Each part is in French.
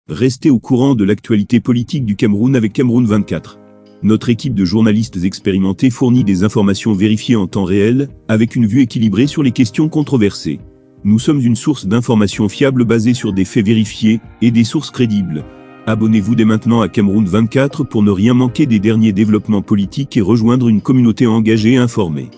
Restez au courant de l'actualité politique du Cameroun avec Cameroun 24. Notre équipe de journalistes expérimentés fournit des informations vérifiées en temps réel, avec une vue équilibrée sur les questions controversées. Nous sommes une source d'informations fiables basée sur des faits vérifiés et des sources crédibles. Abonnez-vous dès maintenant à Cameroun 24 pour ne rien manquer des derniers développements politiques et rejoindre une communauté engagée et informée.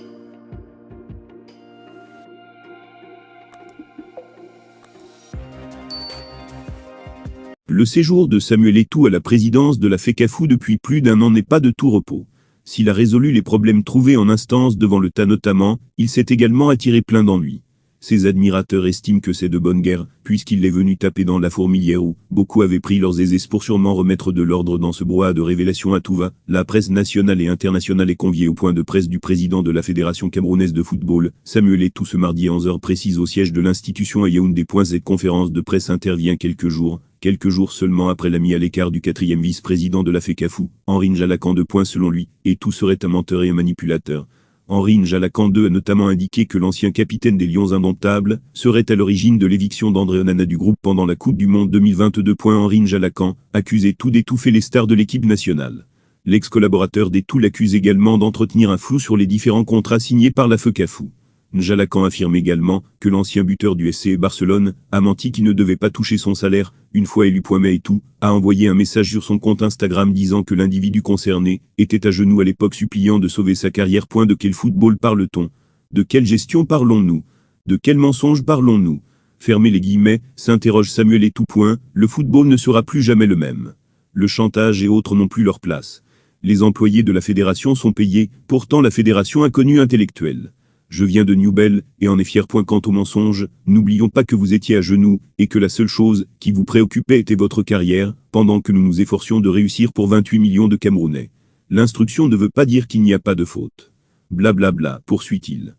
Le séjour de Samuel Eto'o à la présidence de la FECAFOOT depuis plus d'1 an n'est pas de tout repos. S'il a résolu les problèmes trouvés en instance devant le tas notamment, il s'est également attiré plein d'ennuis. Ses admirateurs estiment que c'est de bonne guerre, puisqu'il est venu taper dans la fourmilière où beaucoup avaient pris leurs aisés pour sûrement remettre de l'ordre dans ce brouhaha de révélations à tout va. La presse nationale et internationale est conviée au point de presse du président de la Fédération camerounaise de football, Samuel Eto'o, ce mardi à 11h précise au siège de l'institution à Yaoundé. Cette conférence de presse intervient quelques jours seulement après la mise à l'écart du 4e vice-président de la FECAFOOT, Henri Njalakan. Selon lui, Eto'o serait un menteur et un manipulateur. Henri Njalakan a notamment indiqué que l'ancien capitaine des Lions indomptables serait à l'origine de l'éviction d'André Onana du groupe pendant la Coupe du Monde 2022. Henri Njalakan accuse Eto'o d'étouffer les stars de l'équipe nationale. L'ex-collaborateur d'Eto'o l'accuse également d'entretenir un flou sur les différents contrats signés par la FECAFOOT. Njalakan affirme également que l'ancien buteur du FC Barcelone a menti qu'il ne devait pas toucher son salaire. Une fois élu, Eto'o a envoyé un message sur son compte Instagram disant que l'individu concerné était à genoux à l'époque suppliant de sauver sa carrière. De quel football parle-t-on? De quelle gestion parlons-nous? De quel mensonge parlons-nous? Fermez les guillemets, s'interroge Samuel Eto'o. Le football ne sera plus jamais le même. Le chantage et autres n'ont plus leur place. Les employés de la fédération sont payés, pourtant la fédération a connu intellectuelle. Je viens de Newbell, et en est fier. Quant au mensonge, n'oublions pas que vous étiez à genoux, et que la seule chose qui vous préoccupait était votre carrière, pendant que nous nous efforcions de réussir pour 28 millions de Camerounais. L'instruction ne veut pas dire qu'il n'y a pas de faute. Blablabla, poursuit-il.